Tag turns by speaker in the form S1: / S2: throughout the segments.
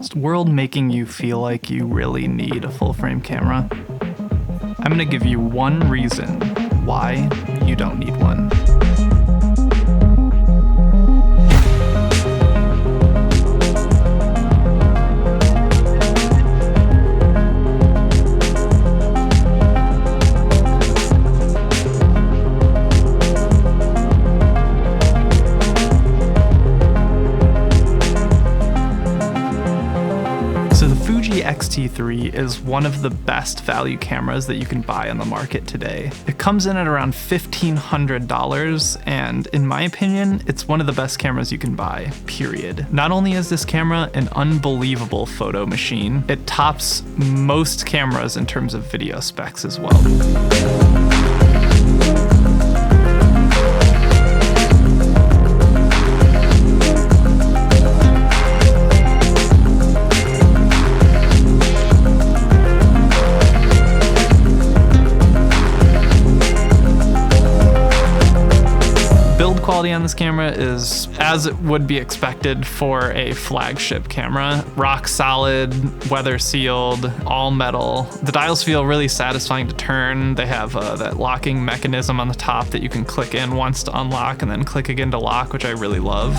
S1: Is the world making you feel like you really need a full frame camera? I'm gonna give you one reason why you don't need one. So the Fuji X-T3 is one of the best value cameras that you can buy on the market today. It comes in at around $1,500, and in my opinion, it's one of the best cameras you can buy, period. Not only is this camera an unbelievable photo machine, it tops most cameras in terms of video specs as well. Build quality on this camera is as it would be expected for a flagship camera. Rock solid, weather sealed, all metal. The dials feel really satisfying to turn. They have that locking mechanism on the top that you can click in once to unlock and then click again to lock, which I really love.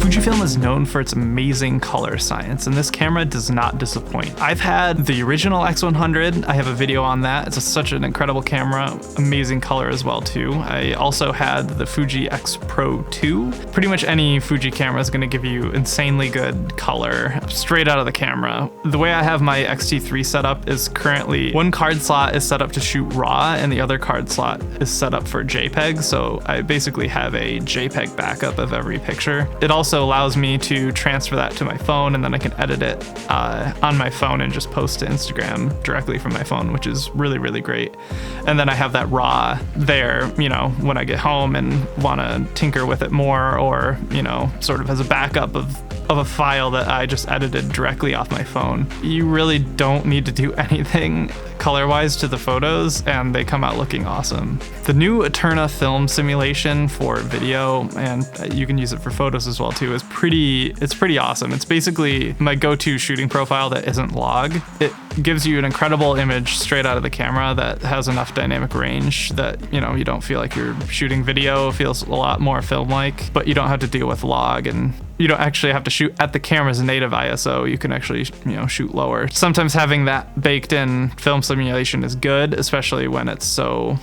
S1: Fujifilm is known for its amazing color science, and this camera does not disappoint. I've had the original X100, I have a video on that. It's such an incredible camera, amazing color as well too. I also had the Fuji X Pro 2. Pretty much any Fuji camera is going to give you insanely good color straight out of the camera. The way I have my X-T3 set up is currently one card slot is set up to shoot RAW and the other card slot is set up for JPEG, so I basically have a JPEG backup of every picture. It also allows me to transfer that to my phone, and then I can edit it on my phone and just post to Instagram directly from my phone, which is really, really great. And then I have that RAW there, you know, when I get home and want to tinker with it more, or, you know, sort of as a backup of a file that I just edited directly off my phone. You really don't need to do anything color-wise to the photos, and they come out looking awesome. The new Eterna film simulation for video, and you can use it for photos as well too, is pretty awesome. It's basically my go-to shooting profile that isn't log. It gives you an incredible image straight out of the camera that has enough dynamic range that, you know, you don't feel like you're shooting video. It feels a lot more film-like, but you don't have to deal with log, and you don't actually have to shoot at the camera's native ISO. You can actually, you know, shoot lower. Sometimes having that baked in film simulation is good, especially when it's so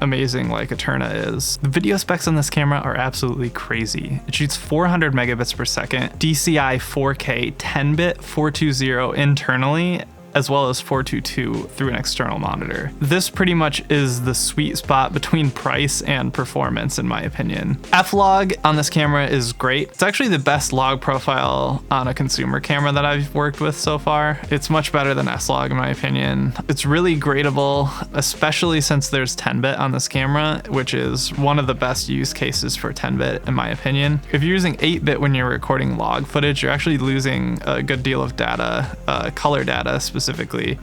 S1: amazing like Eterna is. The video specs on this camera are absolutely crazy. It shoots 400 megabits per second, DCI 4K 10-bit 420 internally, as well as 422 through an external monitor. This pretty much is the sweet spot between price and performance, in my opinion. F-Log on this camera is great. It's actually the best log profile on a consumer camera that I've worked with so far. It's much better than S-Log in my opinion. It's really gradable, especially since there's 10-bit on this camera, which is one of the best use cases for 10-bit in my opinion. If you're using 8-bit when you're recording log footage, you're actually losing a good deal of data, color data specifically,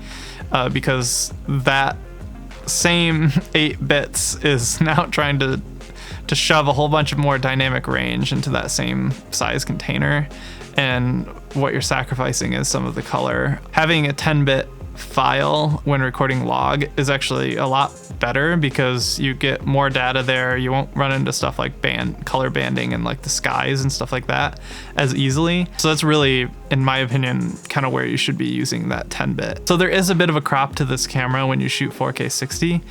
S1: because that same 8 bits is now trying to shove a whole bunch of more dynamic range into that same size container, and what you're sacrificing is some of the color. Having a 10-bit file when recording log is actually a lot better because you get more data there. You won't run into stuff like color banding and like the skies and stuff like that as easily. So that's really, in my opinion, kind of where you should be using that 10-bit. So there is a bit of a crop to this camera when you shoot 4K 60.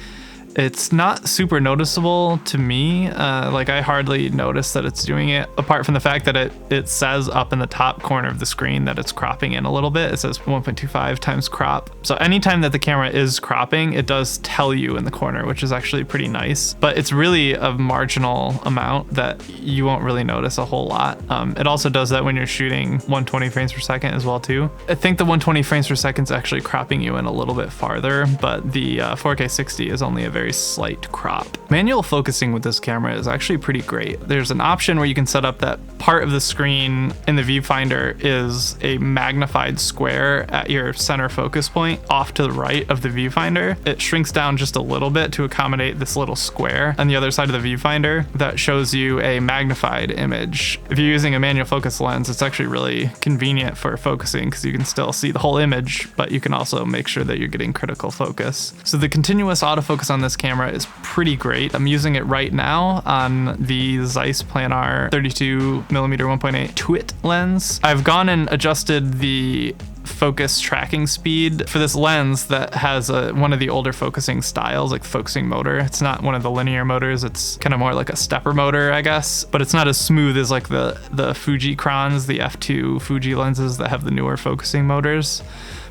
S1: It's not super noticeable to me. Like I hardly notice that it's doing it, apart from the fact that it says up in the top corner of the screen that it's cropping in a little bit. It says 1.25 times crop. So anytime that the camera is cropping, it does tell you in the corner, which is actually pretty nice, but it's really a marginal amount that you won't really notice a whole lot. It also does that when you're shooting 120 frames per second as well too. I think the 120 frames per second is actually cropping you in a little bit farther, but the 4K 60 is only a very very slight crop. Manual focusing with this camera is actually pretty great. There's an option where you can set up that part of the screen in the viewfinder is a magnified square at your center focus point off to the right of the viewfinder. It shrinks down just a little bit to accommodate this little square on the other side of the viewfinder that shows you a magnified image. If you're using a manual focus lens, it's actually really convenient for focusing because you can still see the whole image, but you can also make sure that you're getting critical focus. So the continuous autofocus on this camera is pretty great. I'm using it right now on the Zeiss Planar 32mm 1.8 Twit lens. I've gone and adjusted the focus tracking speed for this lens that has one of the older focusing styles, like focusing motor. It's not one of the linear motors, it's kind of more like a stepper motor, I guess, but it's not as smooth as like the Fuji crons, the f2 Fuji lenses that have the newer focusing motors.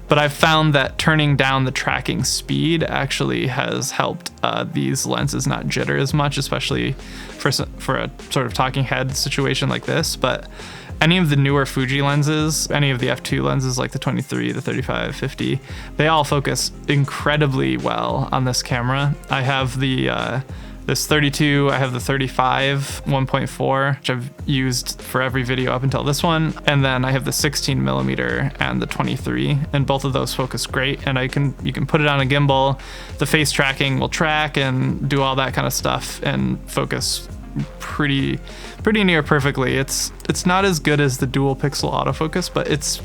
S1: But I've found that turning down the tracking speed actually has helped these lenses not jitter as much, especially for a sort of talking head situation like this. But any of the newer Fuji lenses, any of the f2 lenses like the 23, the 35, 50, they all focus incredibly well on this camera. I have this 32, I have the 35 1.4, which I've used for every video up until this one. And then I have the 16mm and the 23, and both of those focus great. And you can put it on a gimbal, the face tracking will track and do all that kind of stuff and focus pretty near perfectly. It's not as good as the dual pixel autofocus, but it's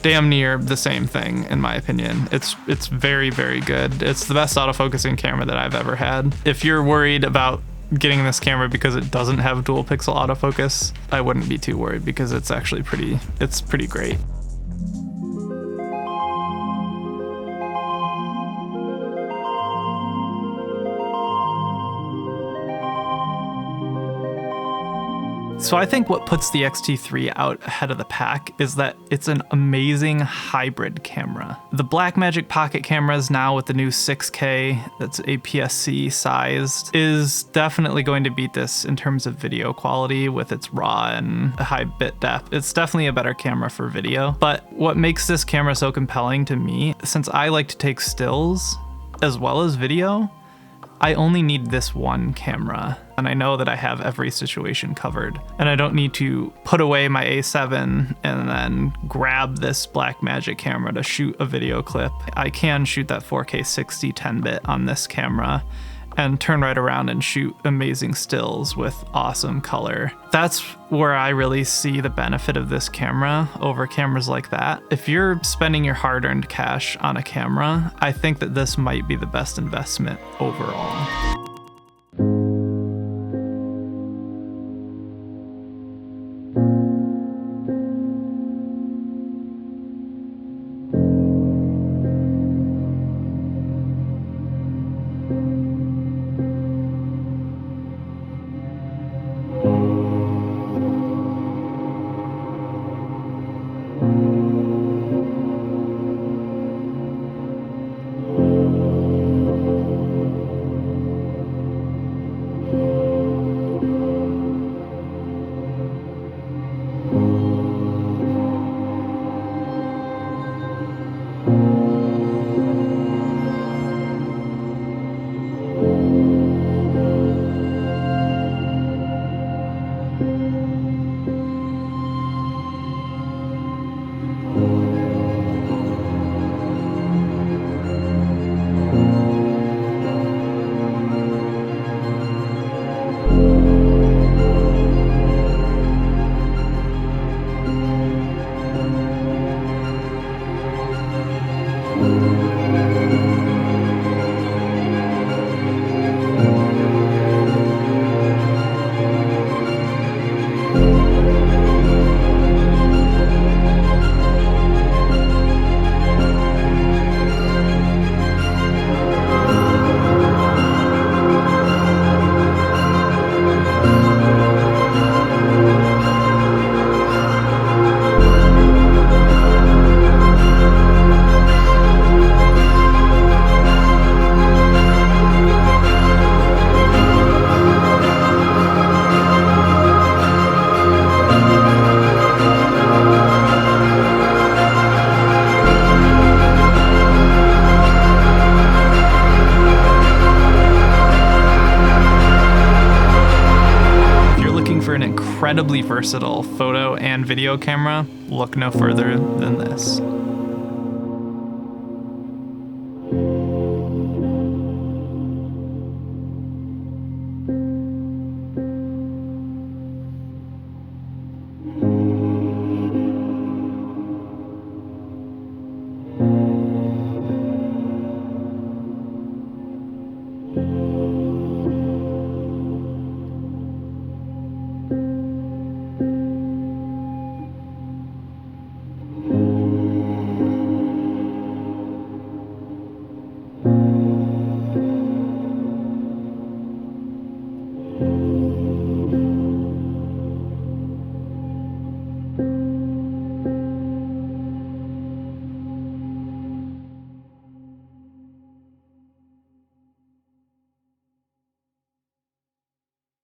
S1: damn near the same thing in my opinion. It's very, very good. It's the best autofocusing camera that I've ever had. If you're worried about getting this camera because it doesn't have dual pixel autofocus, I wouldn't be too worried because it's actually pretty great. So I think what puts the X-T3 out ahead of the pack is that it's an amazing hybrid camera. The Blackmagic pocket cameras now with the new 6K that's APS-C sized is definitely going to beat this in terms of video quality with its RAW and high bit depth. It's definitely a better camera for video. But what makes this camera so compelling to me, since I like to take stills as well as video, I only need this one camera, and I know that I have every situation covered, and I don't need to put away my A7 and then grab this Blackmagic camera to shoot a video clip. I can shoot that 4K 60 10-bit on this camera and turn right around and shoot amazing stills with awesome color. That's where I really see the benefit of this camera over cameras like that. If you're spending your hard-earned cash on a camera, I think that this might be the best investment overall. incredibly versatile photo and video camera, look no further than this.